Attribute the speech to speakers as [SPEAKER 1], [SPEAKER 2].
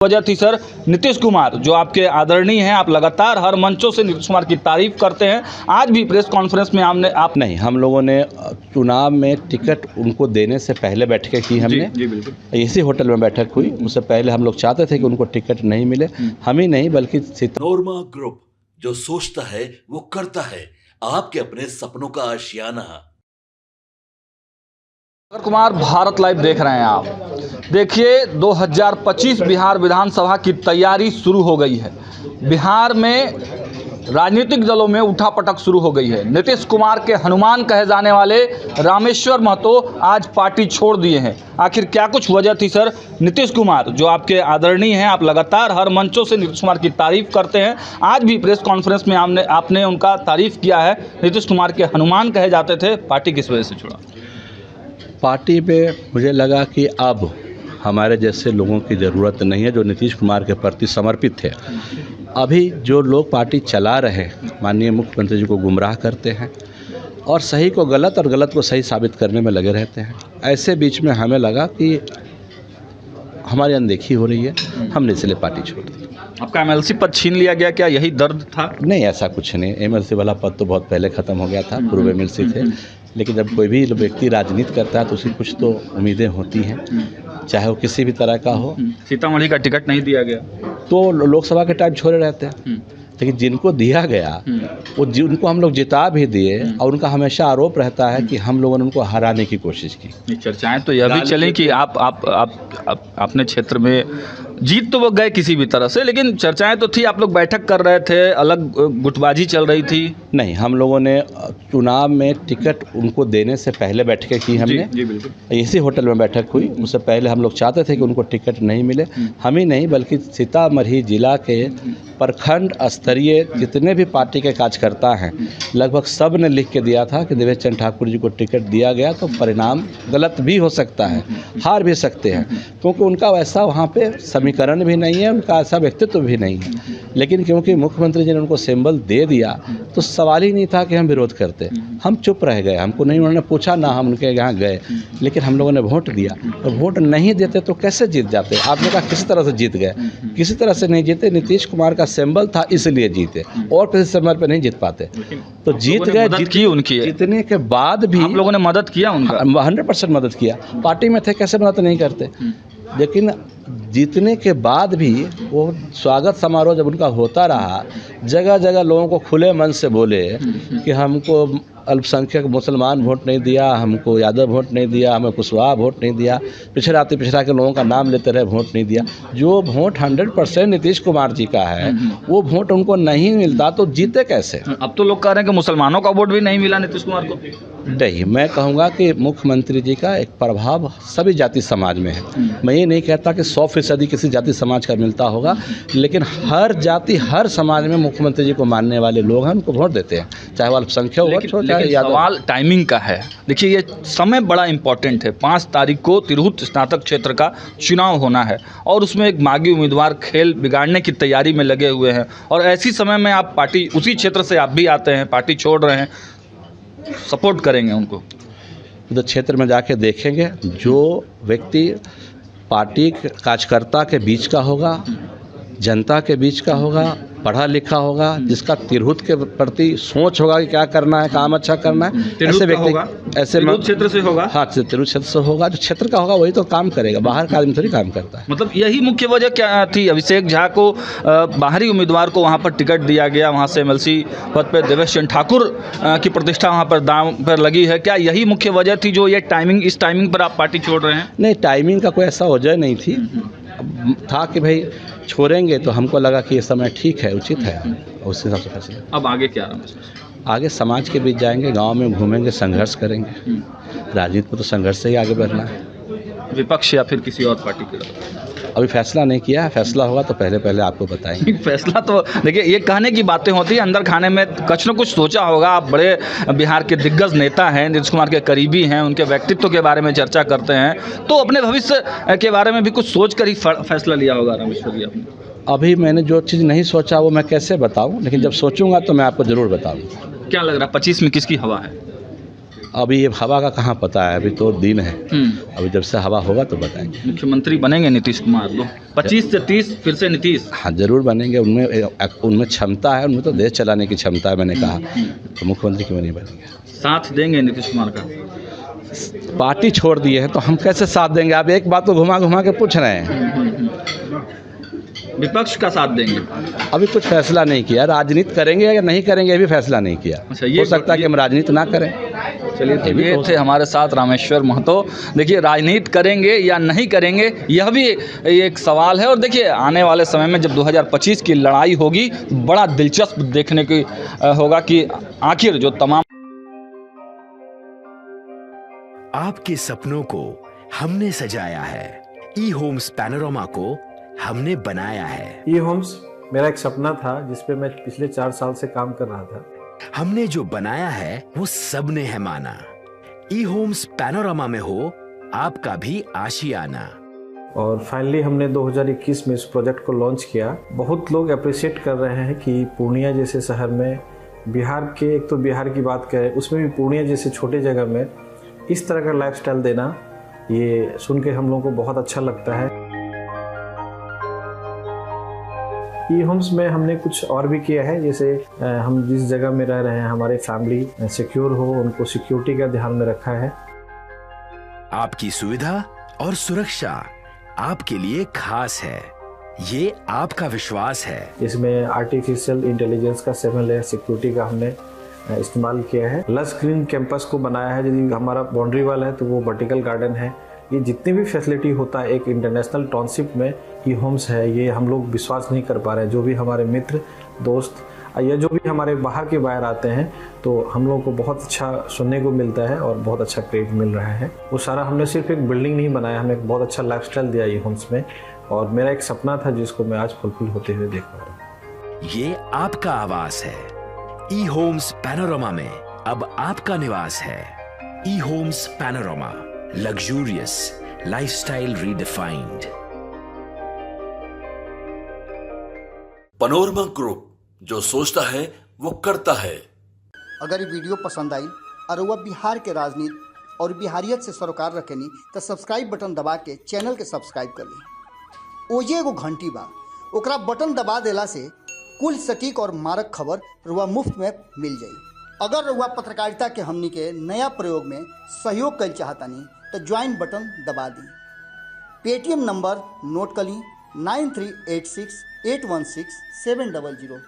[SPEAKER 1] वजह थी सर नीतीश कुमार, जो आपके आदरणीय हैं, आप लगातार हर मंचों से नीतीश कुमार की तारीफ करते हैं। आज भी प्रेस कॉन्फ्रेंस में आप
[SPEAKER 2] नहीं, हम लोगों ने चुनाव में टिकट उनको देने से पहले बैठकें की हमने।
[SPEAKER 1] जी बिल्कुल।
[SPEAKER 2] इसी होटल में बैठक हुई। उससे पहले हम लोग चाहते थे कि उनको टिकट नहीं मिले, हम ही नहीं बल्कि
[SPEAKER 3] नोरमा ग्रुप, जो सोचता है वो करता है। आपके अपने सपनों का आशियाना।
[SPEAKER 1] कुमार, भारत लाइव देख रहे हैं आप। देखिए, 2025 बिहार विधानसभा की तैयारी शुरू हो गई है। बिहार में राजनीतिक दलों में उठापटक शुरू हो गई है। नीतीश कुमार के हनुमान कहे जाने वाले रामेश्वर महतो आज पार्टी छोड़ दिए हैं। आखिर क्या कुछ वजह थी सर? नीतीश कुमार, जो आपके आदरणीय हैं, आप लगातार हर मंचों से नीतीश कुमार की तारीफ करते हैं। आज भी प्रेस कॉन्फ्रेंस में आपने उनका तारीफ किया है। नीतीश कुमार के हनुमान कहे जाते थे, पार्टी किस वजह से छोड़ा?
[SPEAKER 2] पार्टी पे मुझे लगा कि अब हमारे जैसे लोगों की ज़रूरत नहीं है जो नीतीश कुमार के प्रति समर्पित थे। अभी जो लोग पार्टी चला रहे हैं, माननीय मुख्यमंत्री जी को गुमराह करते हैं और सही को गलत और गलत को सही साबित करने में लगे रहते हैं। ऐसे बीच में हमें लगा कि हमारी अनदेखी हो रही है, हमने इसलिए पार्टी छोड़ दी।
[SPEAKER 1] आपका एमएलसी पद छीन लिया गया, क्या यही दर्द था?
[SPEAKER 2] नहीं, ऐसा कुछ नहीं। एमएलसी वाला पद तो बहुत पहले ख़त्म हो गया था, पूर्व एमएलसी थे। लेकिन जब कोई भी व्यक्ति राजनीति करता है तो उसे कुछ तो उम्मीदें होती हैं, चाहे वो किसी भी तरह का हो।
[SPEAKER 1] सीतामढ़ी का टिकट नहीं दिया गया
[SPEAKER 2] तो लोकसभा के टाइम छोड़े रहते हैं, लेकिन जिनको दिया गया उनको हम लोग जिता भी दिए और उनका हमेशा आरोप रहता है कि हम लोगों ने उनको हराने की कोशिश की।
[SPEAKER 1] चर्चाएं तो यह भी चली कि आप अपने क्षेत्र में जीत तो वो गए किसी भी तरह से, लेकिन चर्चाएं तो थी, आप लोग बैठक कर रहे थे, अलग गुटबाजी चल रही थी।
[SPEAKER 2] नहीं, हम लोगों ने चुनाव में टिकट उनको देने से पहले बैठकें की हमने।
[SPEAKER 1] जी बिल्कुल।
[SPEAKER 2] इसी होटल में बैठक हुई। उससे पहले हम लोग चाहते थे कि उनको टिकट नहीं मिले, हम ही नहीं बल्कि सीतामढ़ी जिला के प्रखंड स्तरीय जितने भी पार्टी के कार्यकर्ता हैं, लगभग सब ने लिख के दिया था कि देवेश चंद्र ठाकुर जी को टिकट दिया गया तो परिणाम गलत भी हो सकता है, हार भी सकते हैं, क्योंकि उनका वैसा वहाँ पे समीकरण भी नहीं है, उनका ऐसा व्यक्तित्व भी नहीं है। लेकिन क्योंकि मुख्यमंत्री जी ने उनको सिंबल दे दिया तो सवाल ही नहीं था कि हम विरोध करते। हम चुप रह गए, हमको नहीं उन्होंने पूछा, ना हम उनके यहाँ गए, लेकिन हम लोगों ने वोट दिया। और वोट नहीं देते तो कैसे जीत जाते? आपने कहा किसी तरह से जीत गए, किसी तरह से नहीं जीते। नीतीश कुमार का सिंबल था इसलिए जीते, और किसी सिंबल पे नहीं जीत पाते। तो जीत गए। जीतने के बाद भी
[SPEAKER 1] आप लोगों ने मदद किया उनका?
[SPEAKER 2] 100% मदद किया। पार्टी में थे, कैसे मदद नहीं करते? लेकिन जीतने के बाद भी वो स्वागत समारोह जब उनका होता रहा, जगह जगह लोगों को खुले मन से बोले कि हमको अल्पसंख्यक मुसलमान वोट नहीं दिया, हमको यादव वोट नहीं दिया, हमें कुशवाहा वोट नहीं दिया, पिछड़ा के लोगों का नाम लेते रहे, वोट नहीं दिया। जो वोट 100% नीतीश कुमार जी का है, वो वोट उनको नहीं मिलता तो जीते कैसे?
[SPEAKER 1] अब तो लोग कह रहे हैं कि मुसलमानों का वोट भी नहीं मिला नीतीश कुमार को।
[SPEAKER 2] नहीं, मैं कहूँगा कि मुख्यमंत्री जी का एक प्रभाव सभी जाति समाज में है। मैं ये नहीं कहता कि 100% किसी जाति समाज का मिलता होगा, लेकिन हर जाति हर समाज में मुख्यमंत्री जी को मानने वाले लोग हैं, उनको वोट देते हैं, चाहे वो अल्पसंख्यक हो,
[SPEAKER 1] लेकिन सवाल टाइमिंग का है। देखिए, ये समय बड़ा इंपॉर्टेंट है। 5 तारीख को तिरहुत स्नातक क्षेत्र का चुनाव होना है और उसमें एक मागी उम्मीदवार खेल बिगाड़ने की तैयारी में लगे हुए हैं, और ऐसी समय में आप पार्टी, उसी क्षेत्र से आप भी आते हैं, पार्टी छोड़ रहे हैं, सपोर्ट करेंगे उनको?
[SPEAKER 2] तो क्षेत्र में जाके देखेंगे, जो व्यक्ति पार्टी कार्यकर्ता के बीच का होगा, जनता के बीच का होगा, पढ़ा लिखा होगा, जिसका तिरहुत के प्रति सोच होगा कि क्या करना है, काम अच्छा करना है, ऐसे व्यक्ति, ऐसे
[SPEAKER 1] तिरहुत क्षेत्र से होगा।
[SPEAKER 2] हाँ, तिरहुत क्षेत्र से होगा। जो क्षेत्र का होगा वही तो काम करेगा, बाहर का आदमी थोड़ी काम करता है।
[SPEAKER 1] मतलब यही मुख्य वजह क्या थी? अभिषेक झा को बाहरी उम्मीदवार को वहाँ पर टिकट दिया गया, वहाँ से एमएलसी पद पर देवेश चंद्र ठाकुर की प्रतिष्ठा वहाँ पर दांव पर लगी है। क्या यही मुख्य वजह थी जो ये टाइमिंग, इस टाइमिंग पर आप पार्टी छोड़ रहे हैं?
[SPEAKER 2] नहीं, टाइमिंग का कोई ऐसा वजह नहीं थी, था कि भाई छोड़ेंगे तो हमको लगा कि ये समय ठीक है, उचित है, उस हिसाब से फैसला।
[SPEAKER 1] अब आगे क्या रहा?
[SPEAKER 2] आगे समाज के बीच जाएंगे, गांव में घूमेंगे, संघर्ष करेंगे। राजनीति में तो संघर्ष से ही आगे बढ़ना है।
[SPEAKER 1] विपक्ष या फिर किसी और पार्टी के?
[SPEAKER 2] अभी फैसला नहीं किया है, फैसला होगा तो पहले आपको बताएंगे।
[SPEAKER 1] फैसला तो देखिए, ये कहने की बातें होती है, अंदर खाने में कुछ न कुछ सोचा होगा। आप बड़े बिहार के दिग्गज नेता हैं, नीतीश कुमार के करीबी हैं, उनके व्यक्तित्व के बारे में चर्चा करते हैं, तो अपने भविष्य के बारे में भी कुछ सोच कर ही फैसला लिया होगा रामेश्वर जी आपने?
[SPEAKER 2] अभी मैंने जो चीज़ नहीं सोचा वो मैं कैसे बताऊं, लेकिन जब सोचूंगा तो मैं आपको ज़रूर बताऊंगा।
[SPEAKER 1] क्या लग रहा है 25 में किसकी हवा है?
[SPEAKER 2] अभी ये हवा का कहाँ पता है, अभी तो दिन है। अभी जब से हवा होगा तो बताएंगे।
[SPEAKER 1] मुख्यमंत्री बनेंगे नीतीश कुमार 25 से 30 फिर से नीतीश?
[SPEAKER 2] हाँ ज़रूर बनेंगे, उनमें क्षमता है, उनमें तो देश चलाने की क्षमता है। मैंने कहा तो मुख्यमंत्री क्यों नहीं बनेंगे।
[SPEAKER 1] साथ देंगे नीतीश कुमार का?
[SPEAKER 2] पार्टी छोड़ दिए हैं तो हम कैसे साथ देंगे। आप एक बात तो घुमा घुमा के पूछ रहे हैं।
[SPEAKER 1] विपक्ष का साथ देंगे?
[SPEAKER 2] अभी कुछ फैसला नहीं किया, राजनीति करेंगे या नहीं करेंगे ये भी फैसला नहीं किया।
[SPEAKER 1] अच्छा, ये
[SPEAKER 2] हो सकता है कि हम राजनीति ना करें।
[SPEAKER 1] चलिए, तो ये थे हमारे साथ रामेश्वर महतो। देखिए, राजनीति करेंगे या नहीं करेंगे यह भी एक सवाल है। और देखिए, आने वाले समय में जब 2025 की लड़ाई होगी, बड़ा दिलचस्प देखने की होगा कि आखिर जो तमाम
[SPEAKER 4] आपके सपनों को हमने सजाया है, ई होम्स पैनोरामा को हमने बनाया है।
[SPEAKER 5] ई होम्स मेरा एक सपना था जिस पे मैं पिछले 4 साल से काम कर रहा था।
[SPEAKER 4] हमने जो बनाया है वो सबने है माना। ई होम्स पैनोरामा में हो आपका भी आशियाना।
[SPEAKER 5] और फाइनली हमने 2021 में इस प्रोजेक्ट को लॉन्च किया। बहुत लोग अप्रिशिएट कर रहे हैं कि पूर्णिया जैसे शहर में, बिहार के, एक तो बिहार की बात करें उसमें भी पूर्णिया जैसे छोटे जगह में इस तरह का लाइफस्टाइल देना, ये सुन के हम लोगों को बहुत अच्छा लगता है। ई होम्स में हमने कुछ और भी किया है, जैसे हम जिस जगह में रह रहे हैं हमारे फैमिली सिक्योर हो, उनको सिक्योरिटी का ध्यान में रखा है।
[SPEAKER 4] आपकी सुविधा और सुरक्षा आपके लिए खास है, ये आपका विश्वास है।
[SPEAKER 5] इसमें आर्टिफिशियल इंटेलिजेंस का 7 लेयर सिक्योरिटी का हमने इस्तेमाल किया है। लश ग्रीन कैंपस को बनाया है। यदि हमारा बाउंड्री वाल है तो वो वर्टिकल गार्डन है। ये जितनी भी फैसिलिटी होता है एक इंटरनेशनल टाउनशिप में ई होम्स है, ये हम लोग विश्वास नहीं कर पा रहे हैं। जो भी हमारे मित्र दोस्त या जो भी हमारे बाहर के बाहर आते हैं तो हम लोगों को बहुत अच्छा सुनने को मिलता है और बहुत अच्छा क्रेडिट मिल रहा है। वो सारा हमने सिर्फ एक बिल्डिंग नहीं बनाया, हमें एक बहुत अच्छा लाइफस्टाइल दिया ई होम्स में। और मेरा एक सपना था जिसको मैं आज फुलफिल होते हुए देख पा रहा हूँ।
[SPEAKER 4] ये आपका आवास है। ई होम्स पैनोरामा में अब आपका निवास है। E homes Panorama, luxurious lifestyle redefined.
[SPEAKER 3] Panorama group, जो सोचता है वो करता है।
[SPEAKER 6] अगर ये वीडियो पसंद आई और वह बिहार के राजनीति और बिहारियत से सरोकार रखेनी तो सब्सक्राइब बटन दबा के चैनल के सब्सक्राइब कर ली। ओजे एगो घंटी बा, ओकरा बटन दबा देला से कुल सटीक और मारक खबर रुआ मुफ्त में मिल जाई। अगर रुआ पत्रकारिता के हमनी के नया प्रयोग में सहयोग कर चाहतानी तो ज्वाइन बटन दबा दी। पेटीएम नंबर नोट कर ली 9386816700।